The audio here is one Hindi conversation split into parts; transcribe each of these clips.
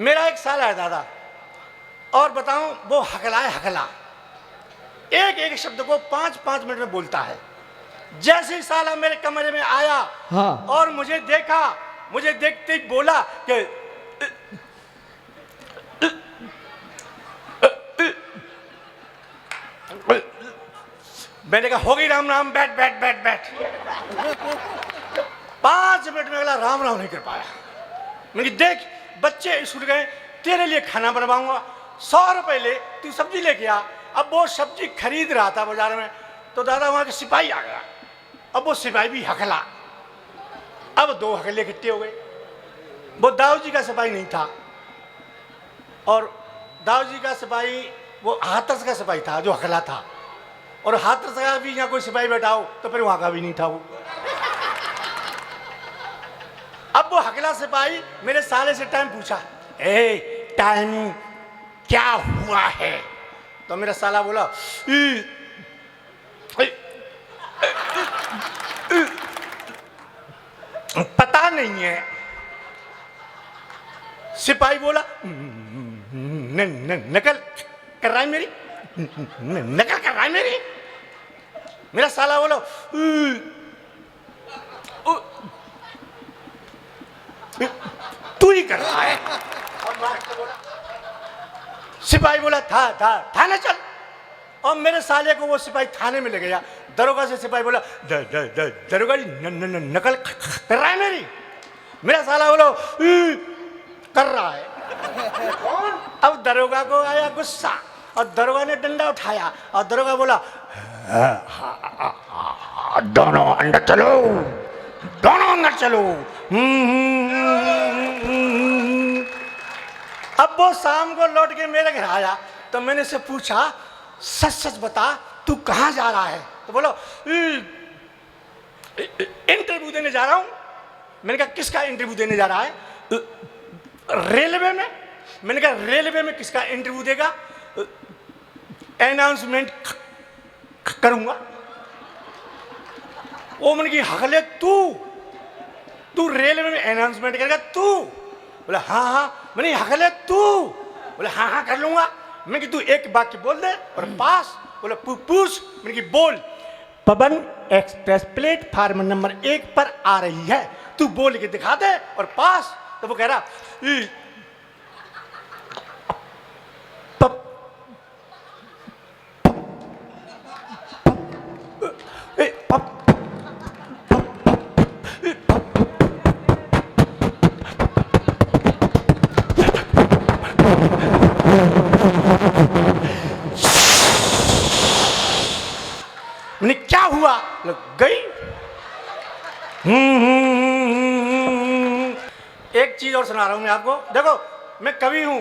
मेरा एक साला है दादा, और बताऊं वो हकला है, हकला। एक एक शब्द को 5-5 मिनट में बोलता है। जैसे ही साला मेरे कमरे में आया, हाँ, और मुझे देखा, मुझे देखते ही बोला कि मैंने कहा हो गई राम राम, बैठ बैठ बैठ बैठ। 5 मिनट में अगला राम राम नहीं कर पाया। मैंने देख बच्चे स्कूल गए, तेरे लिए खाना बनवाऊंगा, 100 रुपए ले, तू सब्जी लेके आ। अब वो सब्जी खरीद रहा था बाजार में, तो दादा वहां के सिपाही आ गया। अब वो सिपाही भी हकला। अब 2 हकले इकट्ठे हो गए। वो दाऊ जी का सिपाही नहीं था, और दाऊ जी का सिपाही वो हाथरस का सिपाही था जो हकला था, और हाथरस का भी यहाँ कोई सिपाही बैठा हो तो फिर वहां का भी नहीं था वो। अब वो हकला सिपाही मेरे साले से टाइम पूछा, ए टाइम क्या हुआ है? तो मेरा साला बोला पता नहीं है। सिपाही बोला नकल कर रहा है मेरी, नकल कर रहा है मेरी। मेरा साला बोला तू ही कर रहा है। सिपाही बोला था थाने चल। और मेरे साले को वो सिपाही थाने में ले गया। दरोगा से सिपाही बोला दरोगा जी नकल कर रहा है मेरी। मेरा साला बोला कर रहा है। अब दरोगा को आया गुस्सा, और दरोगा ने डंडा उठाया, और दरोगा बोला दोनों अंदर चलो, दोनों अंदर चलो। अब वो शाम को लौट के मेरे घर आया, तो मैंने से पूछा सच सच बता तू कहाँ जा रहा है? तो बोलो इंटरव्यू देने जा रहा हूं। मैंने कहा किसका इंटरव्यू देने जा रहा है? रेलवे में। मैंने कहा रेलवे में किसका इंटरव्यू देगा? अनाउंसमेंट करूंगा। वो मैंने कहा हकले तू रेलवे में अनाउंसमेंट करेगा तू? बोला हाँ। मैंने हकले तू? बोला हाँ कर लूंगा। मैंने कि तू एक वाक्य बोल दे और पास। बोला पूछ। मैंने कि बोल पवन एक्सप्रेस प्लेटफार्म नंबर 1 पर आ रही है, तू बोल के दिखा दे और पास। तो वो कह रहा मैंने क्या हुआ? गई। एक चीज और सुना रहा हूं मैं आपको। देखो मैं कवि हूं,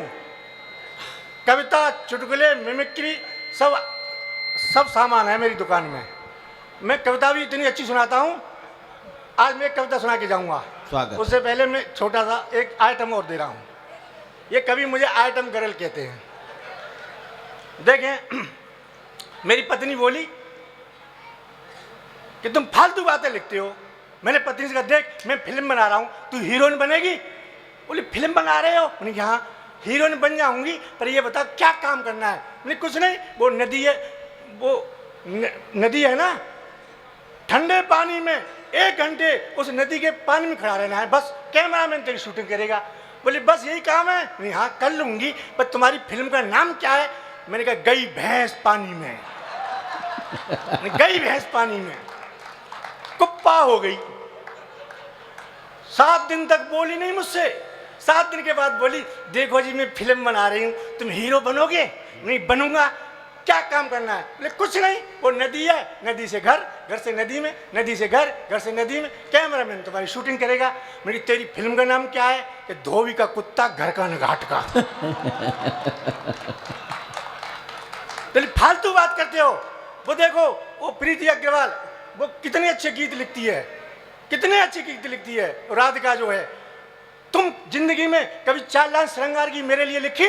कविता, चुटकुले, मिमिक्री सब सामान है मेरी दुकान में। मैं कविता भी इतनी अच्छी सुनाता हूं। आज मैं एक कविता सुना के जाऊंगा। स्वागत। उससे पहले मैं छोटा सा एक आइटम और दे रहा हूं। ये कवि मुझे आइटम गर्ल कहते हैं। देखें मेरी पत्नी बोली कि तुम फालतू बातें लिखते हो। मैंने पत्नी से कहा देख मैं फिल्म बना रहा हूं, तू हीरोइन बनेगी? बोली फिल्म बना रहे हो? मैंने कहा हाँ हीरोइन बन जाऊंगी, पर ये बता क्या काम करना है? मैंने कुछ नहीं, वो नदी है, वो नदी है ना, ठंडे पानी में 1 घंटे उस नदी के पानी में खड़ा रहना है, बस कैमरामैन तेरी शूटिंग करेगा। बोली बस यही काम है? नहीं हाँ कर लूंगी, पर तुम्हारी फिल्म का नाम क्या है? मैंने कहा गई भैंस पानी में। गई भैंस पानी में, कुप्पा हो गई। 7 दिन तक बोली नहीं मुझसे। 7 दिन के बाद बोली देखो जी मैं फिल्म बना रही हूं, तुम हीरो बनोगे? नहीं बनूंगा। क्या काम करना है? बोले कुछ नहीं, वो नदी है, नदी से घर, घर से नदी में, नदी से घर, घर से नदी में, कैमरामैन तुम्हारी शूटिंग करेगा। मेरी तेरी फिल्म का नाम क्या है? कि धोबी का कुत्ता घर का न घाट का। तो फालतू बात करते हो। वो देखो वो प्रीति अग्रवाल, वो कितने अच्छे गीत लिखती है, कितने अच्छे गीत लिखती है। राधिका जो है, तुम जिंदगी में कभी 4 लाइन श्रृंगार की मेरे लिए लिखी?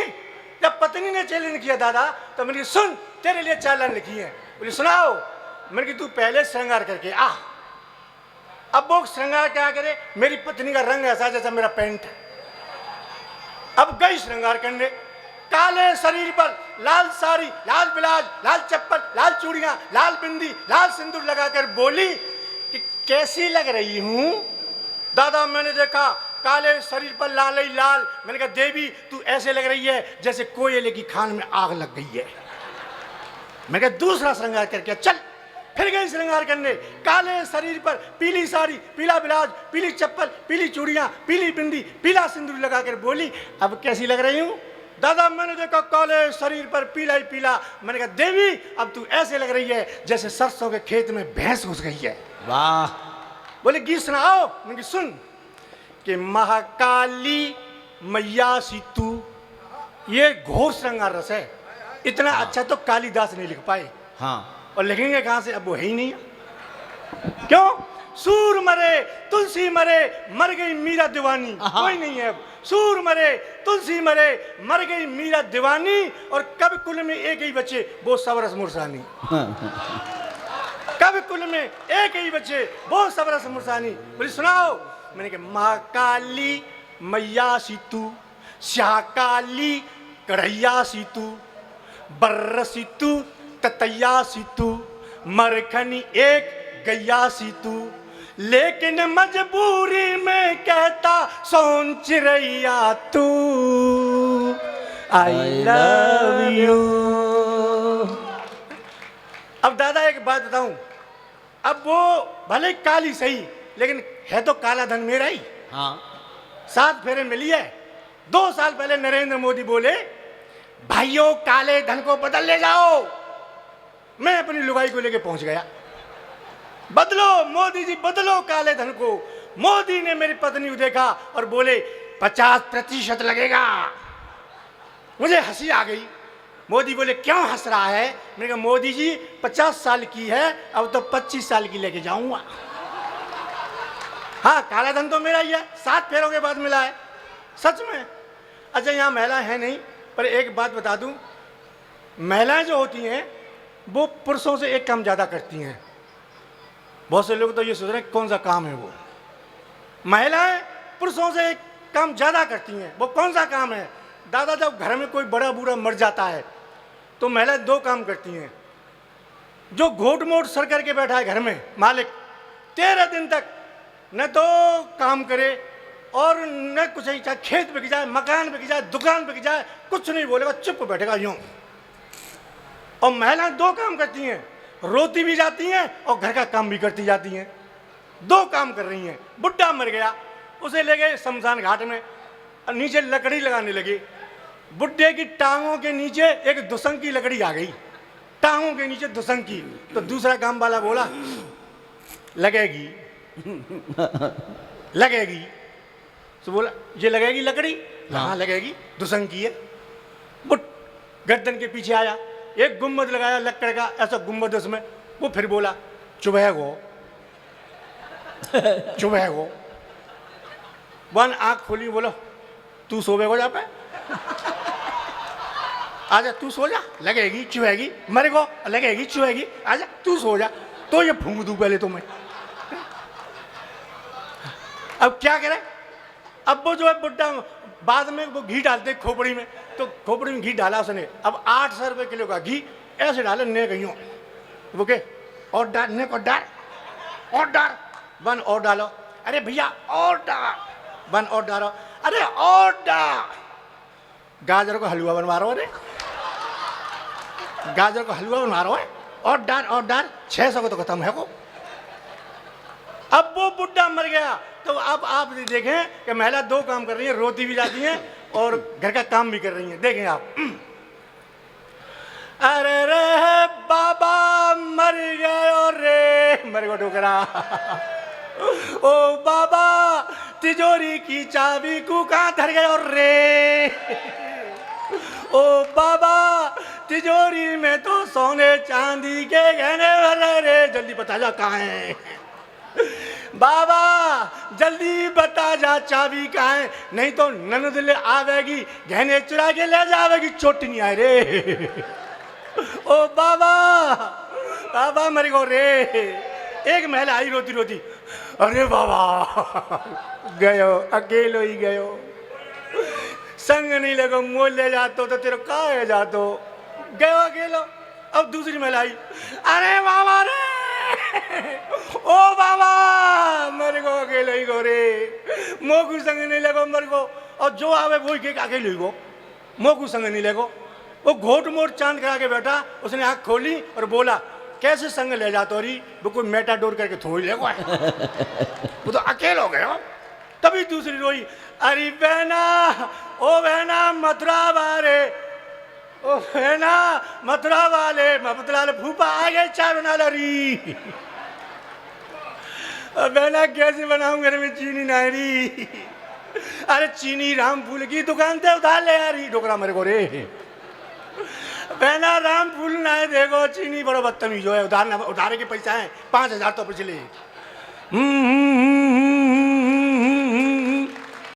जब पत्नी ने चैलेंज किया दादा, तो मैंने सुन तेरे लिए 4 लाइन लिखी है। बोली सुनाओ। मैंने कि तू पहले श्रृंगार करके आ। अब वो श्रृंगार क्या करे? मेरी पत्नी का रंग ऐसा जैसा मेरा पैंट है। अब गई श्रृंगार करने, काले शरीर पर लाल साड़ी, लाल ब्लाउज, लाल चप्पल, लाल चूड़ियां, लाल बिंदी, लाल सिंदूर लगाकर बोली कि कैसी लग रही हूं। दादा मैंने देखा काले शरीर पर लाल ही लाल। मैंने कहा देवी तू ऐसे लग रही है जैसे कोयले की खान में आग लग गई है। मैं कहा दूसरा श्रृंगार करके चल। फिर गई श्रृंगार करने, काले शरीर पर पीली साड़ी, पीला ब्लाउज, पीली चप्पल, पीली चूड़ियां, पीली बिंदी, पीला सिंदूर लगाकर बोली अब कैसी लग रही हूं। दादा मैंने देखा काले शरीर पर पीला ही पीला। मैंने कहा देवी अब तू ऐसे लग रही है जैसे सरसों के खेत में भैंस घुस गई है। वाह। बोले गीत सुनाओ। मैंने सुन कि महाकाली मैया सीतू, ये घोर श्रृंगार रस है। इतना अच्छा तो कालिदास नहीं लिख पाए। हाँ। और लिखेंगे कहां से, अब वो है ही नहीं। क्यों? सूर मरे तुलसी मरे मर गई मीरा दीवानी, कोई नहीं है अब। सूर मरे तुलसी मरे मर गई मीरा दीवानी, और कब कुल में एक ही बच्चे वो सबरस मुरसानी। कब कुल में एक ही बच्चे वो सबरस मुरसानी। बोली सुनाओ। मैंने कहा महाकाली मैया सीतू, श्याकाली कढ़ैया सीतू, बर्र सीतू ततैया सीतू, मरखनी एक गैया सीतू, लेकिन मजबूरी में कहता सोन चिरैया तू आई लव यू। अब दादा एक बात बताऊं, अब वो भले काली सही लेकिन है तो काला धन मेरा ही। हाँ। 7 फेरे मिली है। 2 साल पहले नरेंद्र मोदी बोले भाइयों काले धन को बदल ले जाओ। मैं अपनी लुगाई को लेके पहुंच गया, बदलो मोदी जी बदलो काले धन को। मोदी ने मेरी पत्नी को देखा और बोले 50% लगेगा। मुझे हंसी आ गई। मोदी बोले क्यों हंस रहा है। मैंने कहा मोदी जी 50 साल की है, अब तो 25 साल की लेके जाऊंगा। हाँ काला धन तो मेरा ही है, 7 फेरों के बाद मिला है, सच में। अच्छा यहाँ महिला है नहीं, पर एक बात बता दूं, महिलाएं जो होती हैं वो पुरुषों से एक काम ज़्यादा करती हैं। बहुत से लोग तो ये सोच रहे हैं कौन सा काम है वो। महिलाएं पुरुषों से एक काम ज़्यादा करती हैं। वो कौन सा काम है दादा? जब घर में कोई बड़ा बूढ़ा मर जाता है तो महिलाएं 2 काम करती हैं। जो घोट मोट सर करके बैठा है घर में मालिक, 13 दिन तक न तो काम करे और न कुछ ही, चाहे खेत बिक जाए, मकान बिक जाए, दुकान बिक जाए, कुछ नहीं बोलेगा, चुप बैठेगा यूं। और महिलाएं 2 काम करती हैं, रोती भी जाती हैं और घर का काम भी करती जाती हैं। 2 काम कर रही हैं। बुढ़ा मर गया, उसे ले गए शमशान घाट में, नीचे लकड़ी लगाने लगे। बुढ़े की टांगों के नीचे एक दुसंग की लकड़ी आ गई, टांगों के नीचे दुसंग की। तो दूसरा काम वाला बोला लगेगी लगेगी। तो बोला ये लगेगी लकड़ी? हाँ लगेगी, दुसंग की है। बुढ़ गर्दन के पीछे आया, एक गुम्बद लगाया लकड़ का, ऐसा गुम्बद उसमें। वो फिर बोला चुबह गो चुबह गो। वन आंख खोली, बोलो तू सोवे को जा पे, आजा तू सो जा, लगेगी चुहेगी, मरे को लगेगी चुहेगी, आजा तू सो जा। तो ये फूंक दूं पहले तो मैं। अब क्या करे? अब वो जो है बुड्ढा बाद में वो घी डालते खोपड़ी में, तो खोपड़ी में घी डाला उसने। अब 800 रुपये किलो का घी ऐसे डाले ने गईयों। वो के और डाल ने को डाल और डाल, 1 और डालो। अरे भैया और डाल, 1 और डालो। अरे और डाल। गाजर को हलवा बनवा रहा हो, अरे गाजर को हलवा बनवा रहा है, और डाल 600 को तो खत्म है को। अब वो बुढ़ा मर गया। तो अब आप देखें कि महिला 2 काम कर रही है, रोती भी जाती हैं और घर का काम भी कर रही हैं। देखें आप। अरे रे बाबा मर गए रे, मर गो डोकरा। ओ बाबा तिजोरी की चाबी को कहाँ धर गए रे। ओ बाबा तिजोरी में तो सोने चांदी के गहने भरे रे, जल्दी बता जा कहाँ है। बाबा जल्दी बता जा चाबी कहाँ है, नहीं तो ननद ले आवेगी, गहने चुरा के ले जावेगी, चोट नहीं आए रे। ओ बाबा बाबा मर गो रे। एक महिला आई रोती रोती, अरे बाबा गयो, अकेलो ही गयो, संग नहीं लगो मोल ले जातो तो तेरे का है जातो गयो अकेलो। अब दूसरी महिला आई, अरे बाबा रे ओ बाबा मेरे को अकेले ही गो रे, मोकू संग नहीं लगो मेरे को। और जो आवे वो ही अकेले ही गो, मोकू संग नहीं लगो। वो घोट मोट चांद करा के बैठा, उसने आँख खोली और बोला कैसे संग ले जातो री, वो कोई मेटाडोर करके थोड़ी ले वो तो अकेले हो गए। तभी दूसरी रोई, अरे बहना ओ बहना मथुरा वाले, ओ बहना मथुरा वाले मथुरा फूफा आ गए चाय बना ली। बहना कैसे बनाऊं घर में चीनी नहीं रही। अरे चीनी राम फूल की दुकान से उधार ले आ रही, डोकरा मेरे को रे। बहना राम फूल ना है, देखो चीनी बड़ो बदतमीज है, उधार के पैसा है 5,000 तो पिछले।